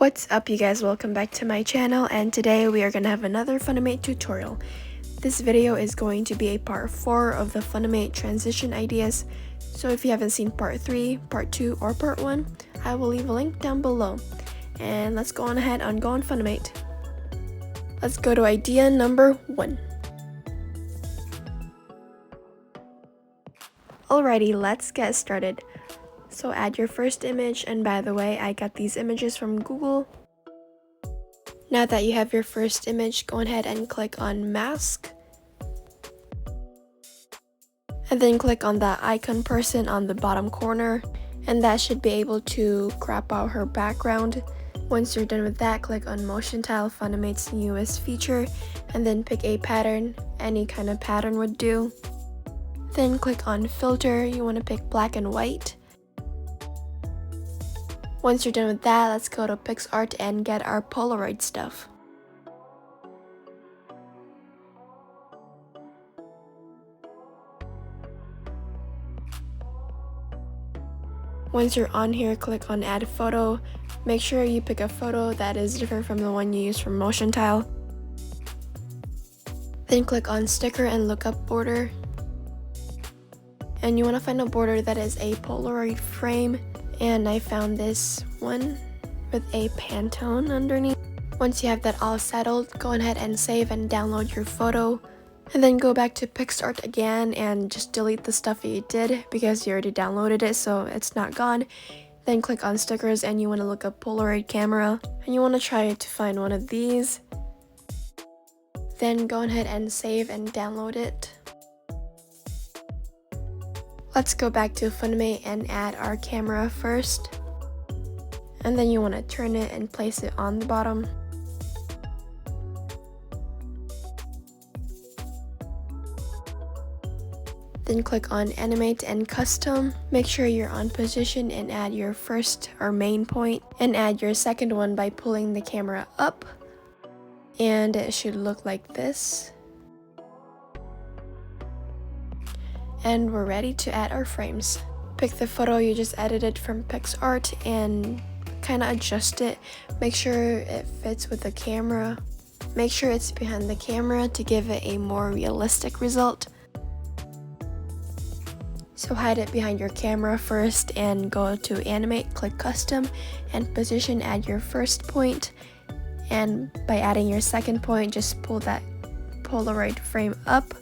What's up you guys, welcome back to my channel, and today we are going to have another Funimate tutorial. This video is going to be a part 4 of the Funimate transition ideas, so if you haven't seen part 3, part 2, or part 1, I will leave a link down below. And let's go on ahead and go on Funimate. Let's go to idea number 1. Alrighty, let's get started. So add your first image, and by the way, I got these images from Google. Now that you have your first image, go ahead and click on mask. And then click on that icon person on the bottom corner, and that should be able to crop out her background. Once you're done with that, click on motion tile, Funimate's newest feature, and then pick a pattern. Any kind of pattern would do. Then click on filter, you want to pick black and white. Once you're done with that, let's go to PixArt and get our Polaroid stuff. Once you're on here, click on add photo. Make sure you pick a photo that is different from the one you use for motion tile. Then click on sticker and look up border. And you want to find a border that is a Polaroid frame. And I found this one with a Pantone underneath. Once you have that all settled, go ahead and save and download your photo. And then go back to PixArt again and just delete the stuff you did because you already downloaded it, so it's not gone. Then click on stickers and you want to look up Polaroid camera. And you want to try to find one of these. Then go ahead and save and download it. Let's go back to Funimate and add our camera first. And then you want to turn it and place it on the bottom. Then click on animate and custom. Make sure you're on position and add your first or main point. And add your second one by pulling the camera up. And it should look like this. And we're ready to add our frames. Pick the photo you just edited from PixArt and kind of adjust it. Make sure it fits with the camera. Make sure it's behind the camera to give it a more realistic result. So hide it behind your camera first and go to animate, click custom, and position, add your first point. And by adding your second point, just pull that Polaroid frame up.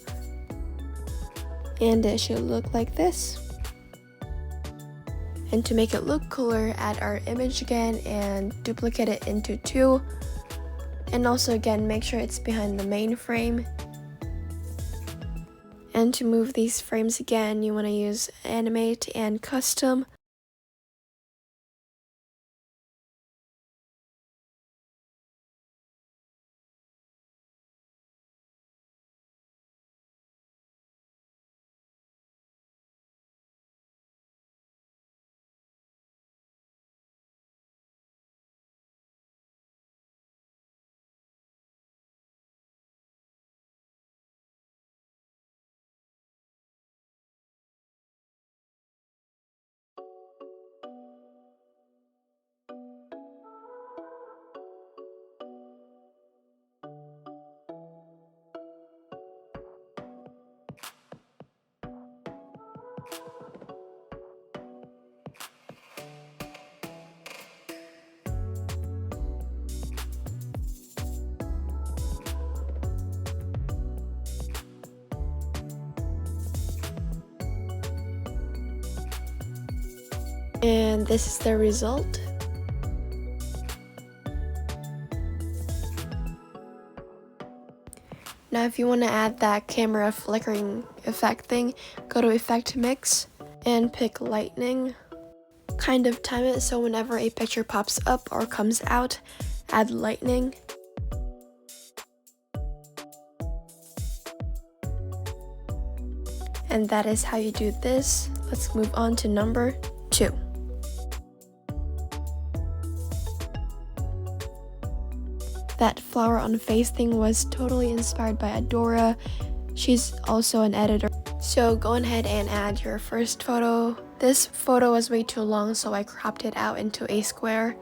And it should look like this. And to make it look cooler, add our image again and duplicate it into 2. And also again, make sure it's behind the main frame. And to move these frames again, you want to use animate and custom. And this is the result. Now if you want to add that camera flickering effect thing, go to effect mix and pick lightning. Kind of time it so whenever a picture pops up or comes out, add lightning. And that is how you do this. Let's move on to number 2. That flower on face thing was totally inspired by Adora. She's also an editor. So go ahead and add your first photo. This photo was way too long, so I cropped it out into a square.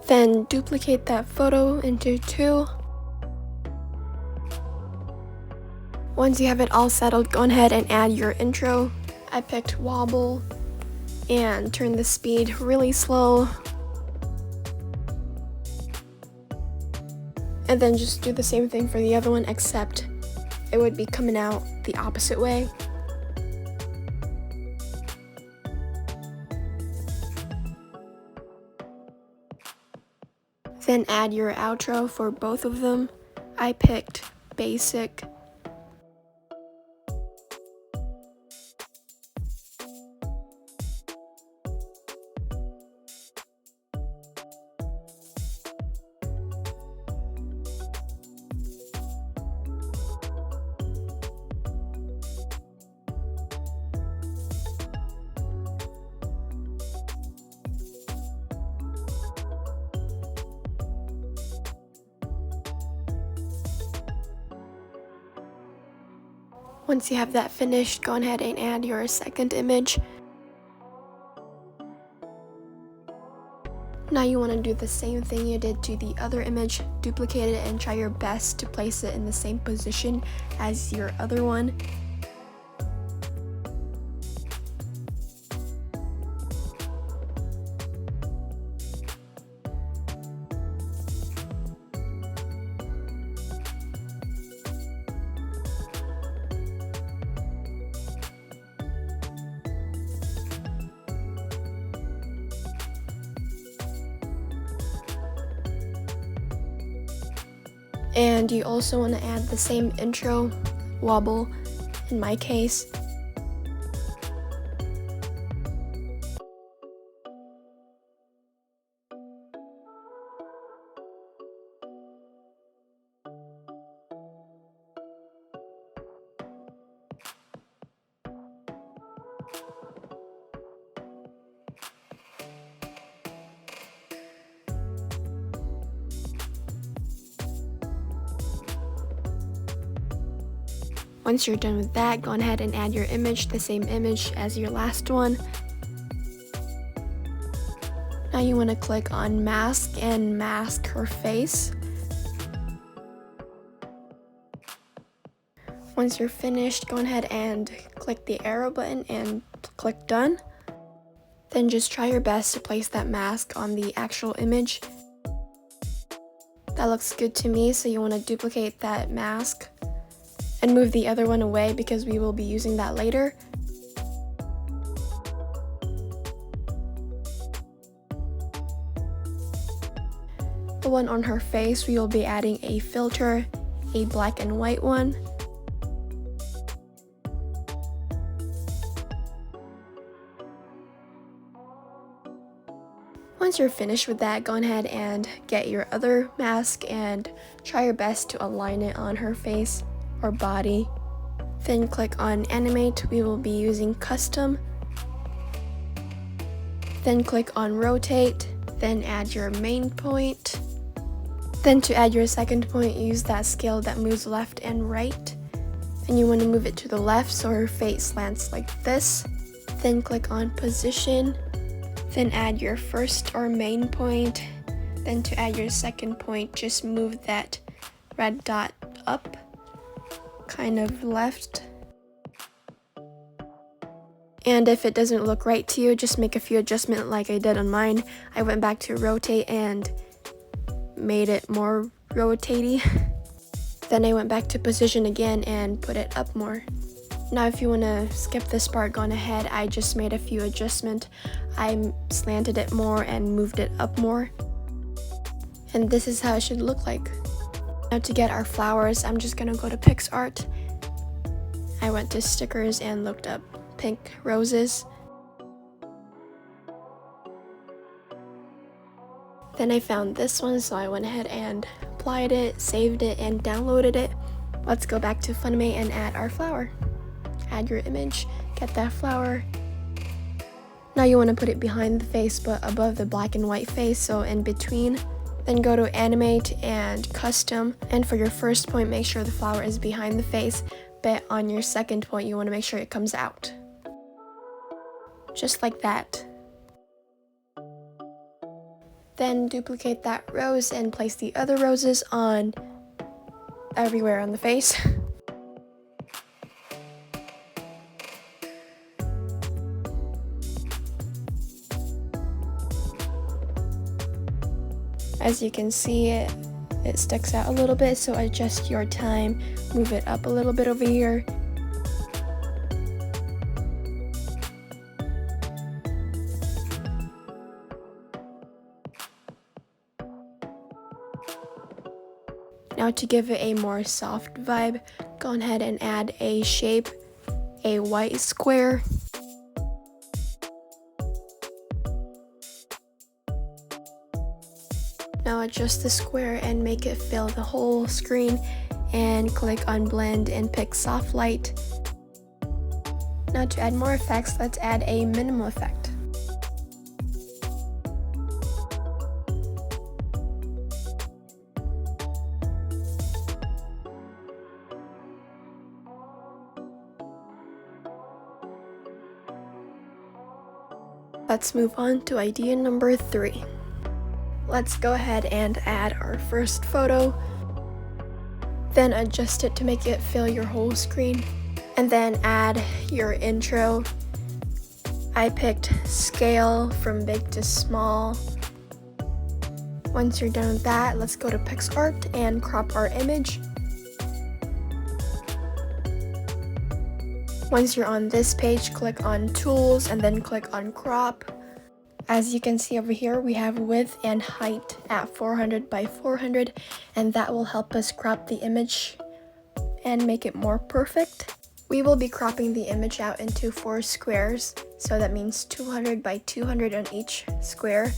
Then duplicate that photo into 2. Once you have it all settled, go ahead and add your intro. I picked wobble and turn the speed really slow. And then just do the same thing for the other one, except it would be coming out the opposite way. Then add your outro for both of them. I picked basic. Once you have that finished, go ahead and add your second image. Now you want to do the same thing you did to the other image, duplicate it and try your best to place it in the same position as your other one. And you also want to add the same intro, wobble, in my case. Once you're done with that, go ahead and add your image, the same image as your last one. Now you want to click on mask and mask her face. Once you're finished, go ahead and click the arrow button and click done. Then just try your best to place that mask on the actual image. That looks good to me, so you want to duplicate that mask and move the other one away because we will be using that later. The one on her face, we will be adding a filter, a black and white one. Once you're finished with that, go ahead and get your other mask and try your best to align it on her face or body. Then click on animate. We will be using custom. Then click on rotate. Then add your main point. Then to add your second point, use that scale that moves left and right. And you want to move it to the left so her face slants like this. Then click on position. Then add your first or main point. Then to add your second point, just move that red dot up, kind of left. And if it doesn't look right to you, just make a few adjustments like I did on mine. I went back to rotate and made it more rotatey. Then I went back to position again and put it up more. Now if you want to skip this part, go on ahead. I just made a few adjustments. I slanted it more and moved it up more. And this is how it should look like. Now to get our flowers, I'm just going to go to PixArt. I went to stickers and looked up pink roses. Then I found this one, so I went ahead and applied it, saved it, and downloaded it. Let's go back to Funimate and add our flower. Add your image, get that flower. Now you want to put it behind the face but above the black and white face, so in between. Then go to animate and custom, and for your first point make sure the flower is behind the face, but on your second point you want to make sure it comes out. Just like that. Then duplicate that rose and place the other roses on everywhere on the face. As you can see, it sticks out a little bit, so adjust your time, move it up a little bit over here. Now to give it a more soft vibe, go ahead and add a shape, a white square. Now adjust the square and make it fill the whole screen, and click on blend and pick soft light. Now to add more effects, let's add a minimal effect. Let's move on to idea number 3. Let's go ahead and add our first photo, then adjust it to make it fill your whole screen, and then add your intro. I picked scale from big to small. Once you're done with that, let's go to PixArt and crop our image. Once you're on this page, click on Tools and then click on Crop. As you can see over here, we have width and height at 400 by 400, and that will help us crop the image and make it more perfect. We will be cropping the image out into 4 squares, so that means 200 by 200 on each square.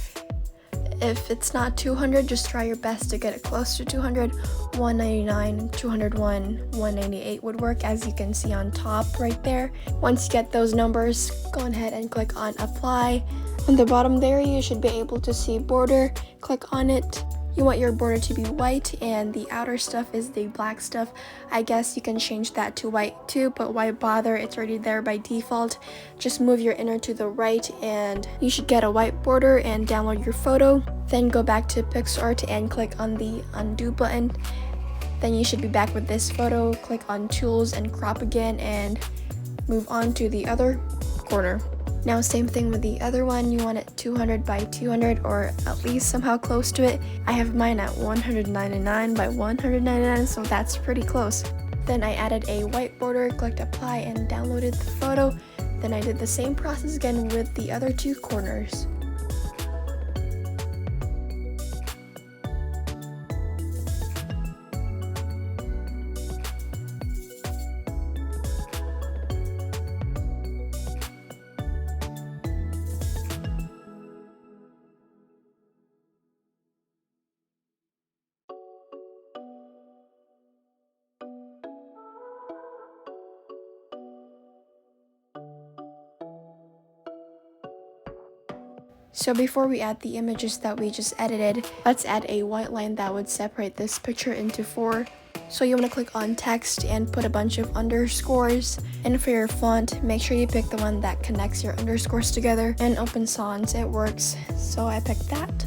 If it's not 200, just try your best to get it close to 200. 199, 201, 198 would work, as you can see on top right there. Once you get those numbers, go ahead and click on Apply. On the bottom there, you should be able to see border. Click on it. You want your border to be white and the outer stuff is the black stuff. I guess you can change that to white too, but why bother? It's already there by default. Just move your inner to the right and you should get a white border, and download your photo. Then go back to PixArt and click on the undo button. Then you should be back with this photo. Click on Tools and Crop again and move on to the other corner. Now same thing with the other one, you want it 200 by 200 or at least somehow close to it. I have mine at 199 by 199, so that's pretty close. Then I added a white border, clicked Apply and downloaded the photo. Then I did the same process again with the other 2 corners. So before we add the images that we just edited, let's add a white line that would separate this picture into 4. So you want to click on text and put a bunch of underscores. And for your font, make sure you pick the one that connects your underscores together. And Open Sans, it works. So I picked that.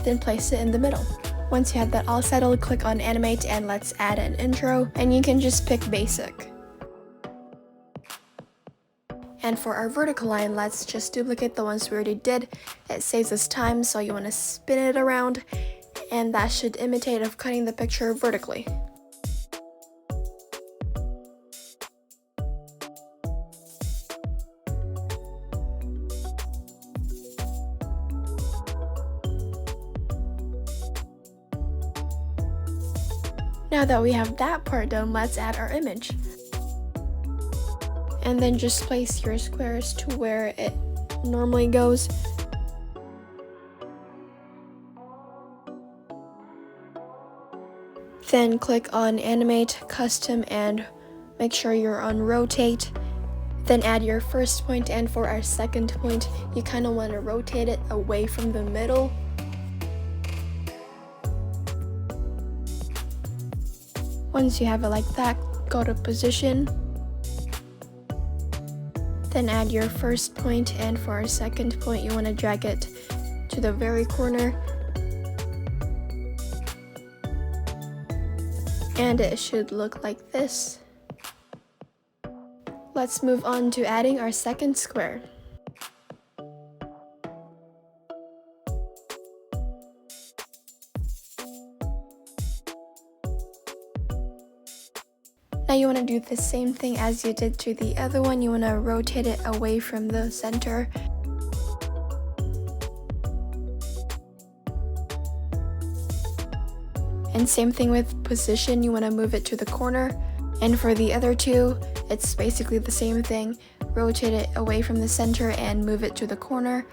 Then place it in the middle. Once you have that all settled, click on Animate and let's add an intro. And you can just pick basic. And for our vertical line, let's just duplicate the ones we already did. It saves us time, so you want to spin it around, and that should imitate of cutting the picture vertically. Now that we have that part done, let's add our image. And then just place your squares to where it normally goes. Then click on Animate, Custom, and make sure you're on Rotate. Then add your first point, and for our second point, you kind of want to rotate it away from the middle. Once you have it like that, go to Position. Then add your first point, and for our second point you want to drag it to the very corner. And it should look like this. Let's move on to adding our second square. Now you want to do the same thing as you did to the other one. You want to rotate it away from the center. And same thing with position, you want to move it to the corner. And for the other two, it's basically the same thing. Rotate it away from the center and move it to the corner.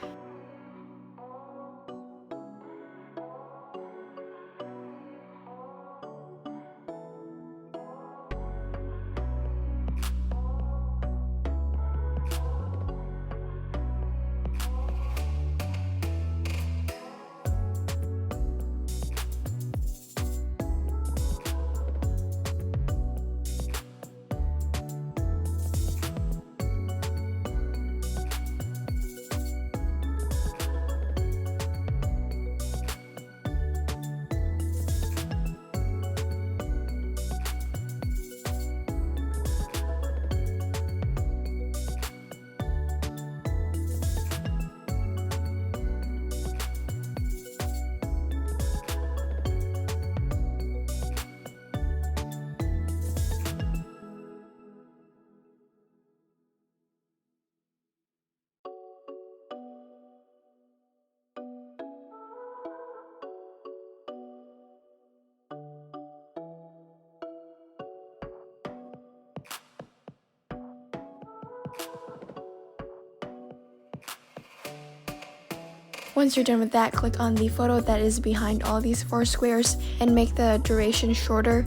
Once you're done with that, click on the photo that is behind all these 4 squares and make the duration shorter.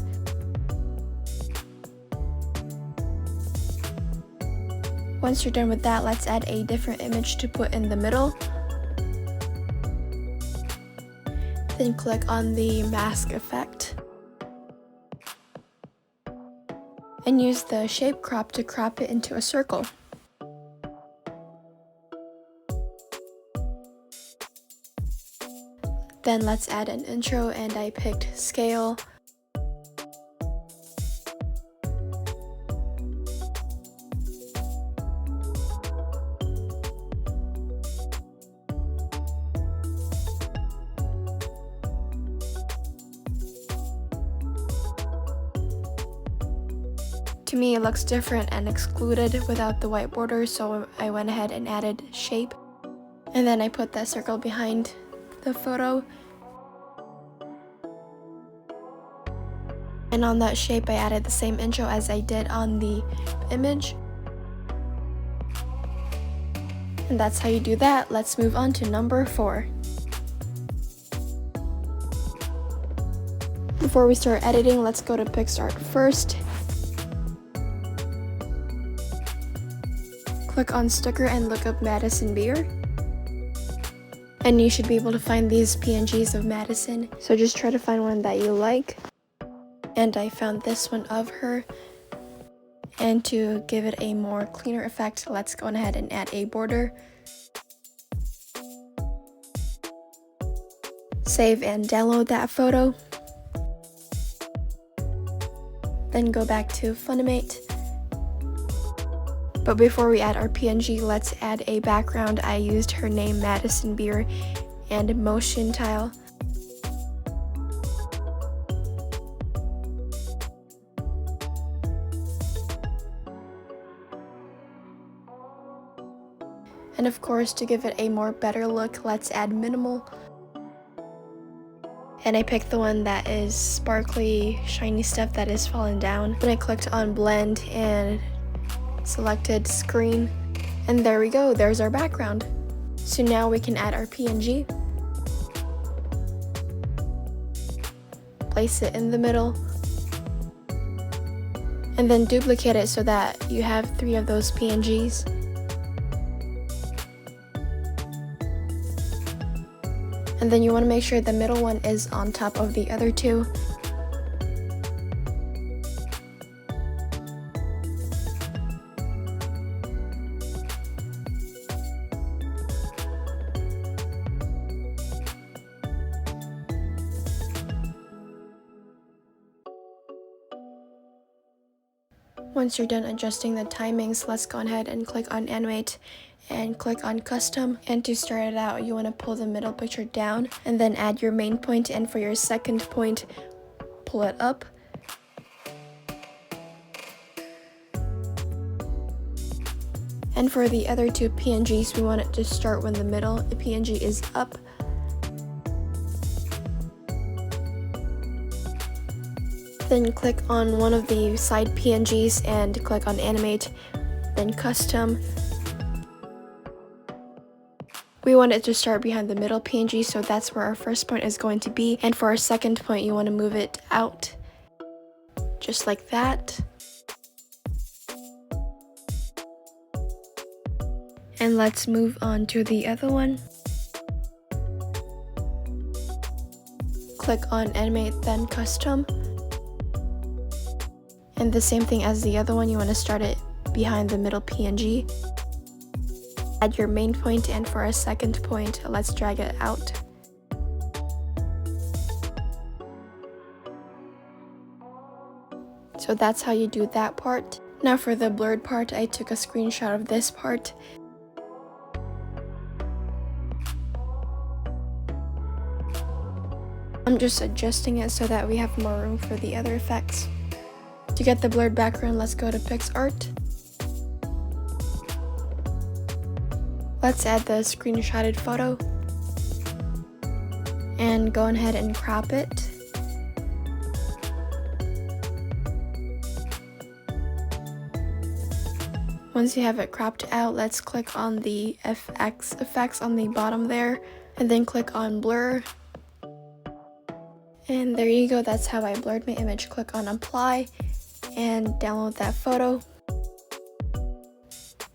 Once you're done with that, let's add a different image to put in the middle. Then click on the mask effect. And use the shape crop to crop it into a circle. Then let's add an intro, and I picked scale. To me, it looks different and excluded without the white border, so I went ahead and added shape. And then I put that circle behind the photo. And on that shape, I added the same intro as I did on the image. And that's how you do that. Let's move on to number 4. Before we start editing, let's go to PicsArt first. Click on sticker and look up Madison Beer. And you should be able to find these PNGs of Madison. So just try to find one that you like. And I found this one of her. And to give it a more cleaner effect, let's go ahead and add a border. Save and download that photo. Then go back to Funimate. But before we add our PNG, let's add a background. I used her name, Madison Beer, and motion tile. And of course, to give it a more better look, let's add minimal. And I picked the one that is sparkly, shiny stuff that is falling down. Then I clicked on blend and selected screen. And there we go, there's our background. So now we can add our PNG. Place it in the middle. And then duplicate it so that you have 3 of those PNGs. And then you want to make sure the middle one is on top of the other 2. Once you're done adjusting the timings, let's go ahead and click on animate and click on custom. And to start it out, you want to pull the middle picture down and then add your main point, and for your second point, pull it up. And for the other two PNGs, we want it to start when the middle PNG is up. Then click on one of the side PNGs and click on animate, then custom. We want it to start behind the middle PNG, so that's where our first point is going to be. And for our second point, you want to move it out, just like that. And let's move on to the other one. Click on animate, then custom. And the same thing as the other one, you want to start it behind the middle PNG. Add your main point, and for a second point, let's drag it out. So that's how you do that part. Now for the blurred part, I took a screenshot of this part. I'm just adjusting it so that we have more room for the other effects. To get the blurred background, let's go to PixArt. Let's add the screenshotted photo and go ahead and crop it. Once you have it cropped out, let's click on the FX effects on the bottom there and then click on blur. And there you go, that's how I blurred my image. Click on apply and download that photo.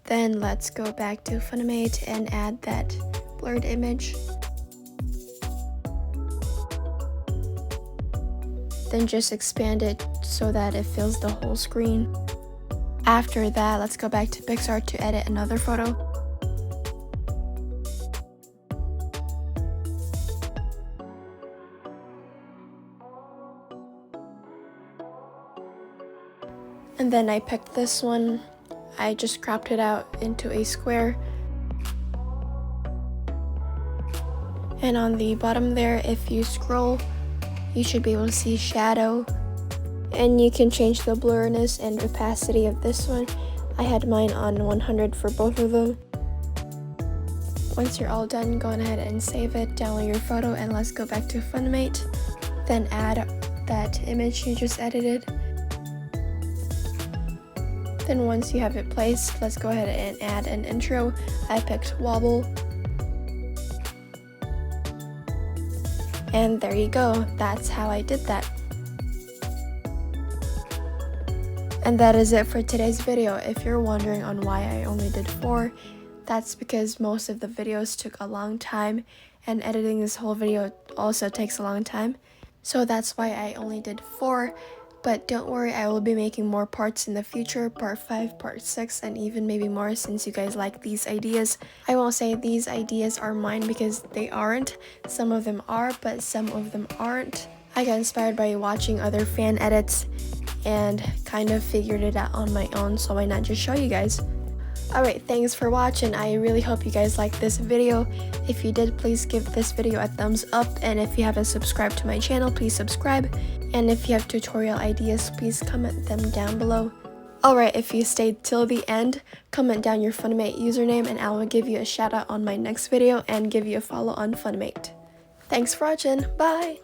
Then let's go back to Funimate and add that blurred image. Then just expand it so that it fills the whole screen. After that, let's go back to PixArt to edit another photo. And then I picked this one. I just cropped it out into a square. And on the bottom there, if you scroll, you should be able to see shadow. And you can change the blurriness and opacity of this one. I had mine on 100 for both of them. Once you're all done, go ahead and save it, download your photo, and let's go back to Funimate. Then add that image you just edited. Then once you have it placed, let's go ahead and add an intro. I picked Wobble. And there you go, that's how I did that. And that is it for today's video. If you're wondering on why I only did 4, that's because most of the videos took a long time, and editing this whole video also takes a long time. So that's why I only did 4. But don't worry, I will be making more parts in the future, part 5, part 6, and even maybe more since you guys like these ideas. I won't say these ideas are mine because they aren't. Some of them are, but some of them aren't. I got inspired by watching other fan edits and kind of figured it out on my own, so why not just show you guys? Alright, thanks for watching. I really hope you guys liked this video. If you did, please give this video a thumbs up, and if you haven't subscribed to my channel, please subscribe. And if you have tutorial ideas, please comment them down below. Alright, if you stayed till the end, comment down your Funimate username and I will give you a shout out on my next video and give you a follow on Funimate. Thanks for watching, bye!